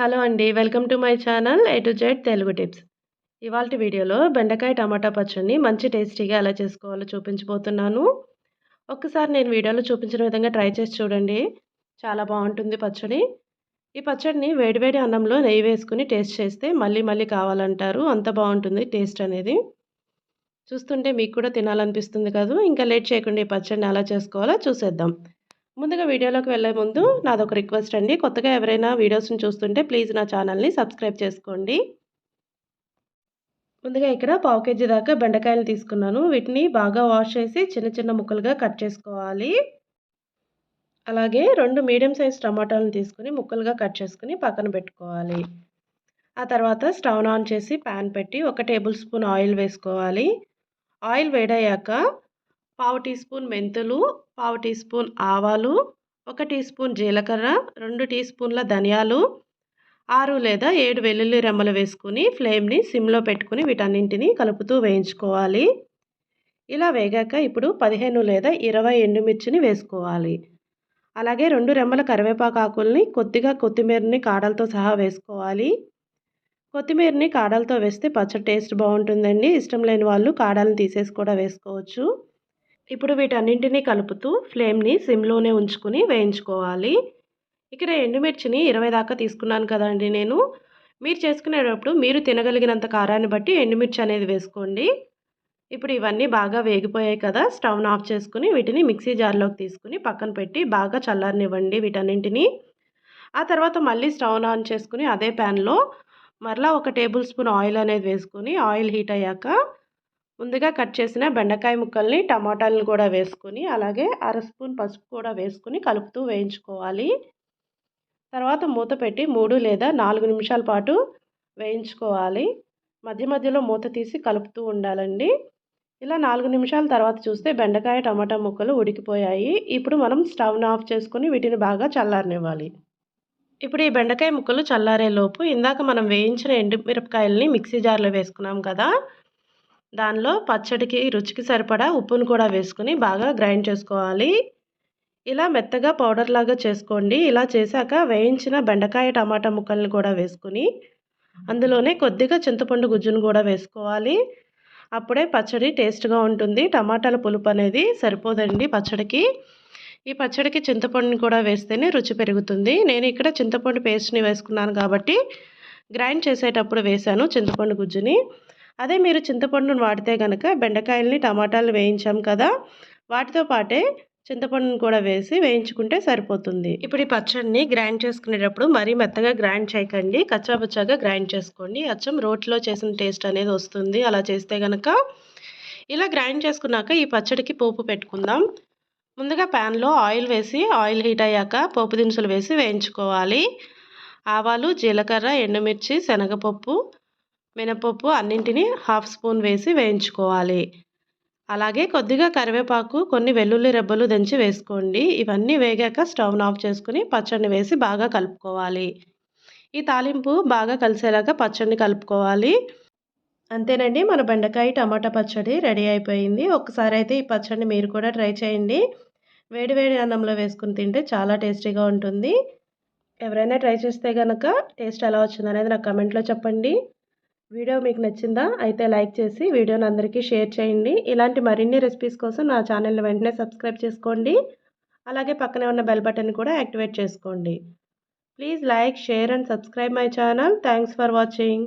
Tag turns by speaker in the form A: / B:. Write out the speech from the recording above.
A: Hello అండి. Welcome to my channel A to Z Telugu tips. ఇవాల్టి వీడియోలో బెండకాయ టమాటా పచ్చడిని మంచి టేస్టీగా ఎలా చేసుకోవాలో చూపించబోతున్నాను. ఒక్కసారి నేను వీడియోలో చూపించిన విధంగా ట్రై చేసి చూడండి. చాలా బాగుంటుంది పచ్చడి. ఈ పచ్చడిని వేడివేడి అన్నంలో నెయ్యి వేసుకుని టేస్ట్ చేస్తే మళ్ళీ మళ్ళీ కావాలంటారు. అంత బాగుంటుంది టేస్ట్ అనేది. చూస్తుంటే మీకు కూడా తినాలనిపిస్తుంది కదూ. ఇంకా లేట్ చేయకుండా ఈ పచ్చడిని ఎలా చేసుకోవాలో చూసేద్దాం. ముందుగా వీడియోలోకి వెళ్ళే ముందు నాదొక రిక్వెస్ట్ అండి. కొత్తగా ఎవరైనా వీడియోస్ని చూస్తుంటే ప్లీజ్ నా ఛానల్ని సబ్స్క్రైబ్ చేసుకోండి. ముందుగా ఇక్కడ పావు కేజీ దాకా బెండకాయలు తీసుకున్నాను. వీటిని బాగా వాష్ చేసి చిన్న చిన్న ముక్కలుగా కట్ చేసుకోవాలి. అలాగే 2 మీడియం సైజ్ టమాటాలను తీసుకుని ముక్కలుగా కట్ చేసుకుని పక్కన పెట్టుకోవాలి. ఆ తర్వాత స్టవ్ ఆన్ చేసి ప్యాన్ పెట్టి 1 టేబుల్ స్పూన్ ఆయిల్ వేసుకోవాలి. ఆయిల్ వేడయ్యాక పావు టీ స్పూన్ మెంతులు, పావు టీ స్పూన్ ఆవాలు, 1 టీ స్పూన్ జీలకర్ర, 2 టీ స్పూన్ల ధనియాలు, 6 లేదా 7 వెల్లుల్లి రెమ్మలు వేసుకుని ఫ్లేమ్ని సిమ్లో పెట్టుకుని వీటన్నింటినీ కలుపుతూ వేయించుకోవాలి. ఇలా వేగాక ఇప్పుడు 15 లేదా 20 ఎండుమిర్చిని వేసుకోవాలి. అలాగే 2 రెమ్మల కరివేపాకు ఆకుల్ని కొద్దిగా కొత్తిమీరని కాడలతో సహా వేసుకోవాలి. కొత్తిమీరని కాడలతో వేస్తే పచ్చడి టేస్ట్ బాగుంటుందండి. ఇష్టం లేని వాళ్ళు కాడలను తీసేసి కూడా వేసుకోవచ్చు. ఇప్పుడు వీటన్నింటినీ కలుపుతూ ఫ్లేమ్ని సిమ్లోనే ఉంచుకుని వేయించుకోవాలి. ఇక్కడ ఎండుమిర్చిని 20 దాకా తీసుకున్నాను కదండి నేను. మీరు చేసుకునేటప్పుడు మీరు తినగలిగినంత కారాన్ని బట్టి ఎండుమిర్చి అనేది వేసుకోండి. ఇప్పుడు ఇవన్నీ బాగా వేగిపోయాయి కదా. స్టవ్ను ఆఫ్ చేసుకుని వీటిని మిక్సీ జార్లోకి తీసుకుని పక్కన పెట్టి బాగా చల్లారనివ్వండి వీటన్నింటినీ. ఆ తర్వాత మళ్ళీ స్టవ్ ఆన్ చేసుకుని అదే ప్యాన్లో మరలా 1 టేబుల్ స్పూన్ ఆయిల్ అనేది వేసుకుని ఆయిల్ హీట్ అయ్యాక ముందుగా కట్ చేసిన బెండకాయ ముక్కల్ని టమాటాలను కూడా వేసుకొని అలాగే 1/2 స్పూన్ పసుపు కూడా వేసుకుని కలుపుతూ వేయించుకోవాలి. తర్వాత మూత పెట్టి 3 లేదా 4 నిమిషాల పాటు వేయించుకోవాలి. మధ్య మధ్యలో మూత తీసి కలుపుతూ ఉండాలండి. ఇలా 4 నిమిషాల తర్వాత చూస్తే బెండకాయ టమాటా ముక్కలు ఉడికిపోయాయి. ఇప్పుడు మనం స్టవ్ను ఆఫ్ చేసుకొని వీటిని బాగా చల్లారనివ్వాలి. ఇప్పుడు ఈ బెండకాయ ముక్కలు చల్లారేలోపు ఇందాక మనం వేయించిన ఎండుమిరపకాయలని మిక్సీ జార్లో వేసుకున్నాం కదా. దానిలో పచ్చడికి రుచికి సరిపడా ఉప్పును కూడా వేసుకుని బాగా గ్రైండ్ చేసుకోవాలి. ఇలా మెత్తగా పౌడర్ లాగా చేసుకోండి. ఇలా చేశాక వేయించిన బెండకాయ టమాటా ముక్కల్ని కూడా వేసుకుని అందులోనే కొద్దిగా చింతపండు గుజ్జును కూడా వేసుకోవాలి. అప్పుడే పచ్చడి టేస్ట్గా ఉంటుంది. టమాటాల పులుపు అనేది సరిపోదండి పచ్చడికి. ఈ పచ్చడికి చింతపండుని కూడా వేస్తేనే రుచి పెరుగుతుంది. నేను ఇక్కడ చింతపండు పేస్ట్ని వేసుకున్నాను కాబట్టి గ్రైండ్ చేసేటప్పుడు వేశాను చింతపండు గుజ్జుని. అదే మీరు చింతపండును వాడితే కనుక బెండకాయల్ని టమాటాలు వేయించాం కదా, వాటితో పాటే చింతపండును కూడా వేసి వేయించుకుంటే సరిపోతుంది. ఇప్పుడు ఈ పచ్చడిని గ్రైండ్ చేసుకునేటప్పుడు మరీ మెత్తగా గ్రైండ్ చేయకండి. కచ్చాపచ్చాగా గ్రైండ్ చేసుకోండి. అచ్చం రోట్లో చేసిన టేస్ట్ అనేది వస్తుంది అలా చేస్తే కనుక. ఇలా గ్రైండ్ చేసుకున్నాక ఈ పచ్చడికి పోపు పెట్టుకుందాం. ముందుగా ప్యాన్లో ఆయిల్ వేసి ఆయిల్ హీట్ అయ్యాక పోపు దినుసులు వేసి వేయించుకోవాలి. ఆవాలు, జీలకర్ర, ఎండుమిర్చి, శనగపప్పు, మినపప్పు అన్నింటినీ 1/2 స్పూన్ వేసి వేయించుకోవాలి. అలాగే కొద్దిగా కరివేపాకు, కొన్ని వెల్లుల్లి రెబ్బలు దంచి వేసుకోండి. ఇవన్నీ వేగాక స్టవ్ను ఆఫ్ చేసుకుని పచ్చడిని వేసి బాగా కలుపుకోవాలి. ఈ తాలింపు బాగా కలిసేలాగా పచ్చడిని కలుపుకోవాలి. అంతేనండి, మన బెండకాయ టమాటా పచ్చడి రెడీ అయిపోయింది. ఒక్కసారి అయితే ఈ పచ్చడిని మీరు కూడా ట్రై చేయండి. వేడి వేడి అన్నంలో వేసుకుని తింటే చాలా టేస్టీగా ఉంటుంది. ఎవరైనా ట్రై చేస్తే కనుక టేస్ట్ ఎలా వచ్చిందనేది నాకు కమెంట్లో చెప్పండి. వీడియో మీకు నచ్చిందా? అయితే లైక్ చేసి వీడియోని అందరికీ షేర్ చేయండి. ఇలాంటి మరిన్ని రెసిపీస్ కోసం నా ఛానల్ని వెంటనే సబ్స్క్రైబ్ చేసుకోండి. అలాగే పక్కనే ఉన్న బెల్ బటన్ కూడా యాక్టివేట్ చేసుకోండి. Please like, share and subscribe my channel. Thanks for watching.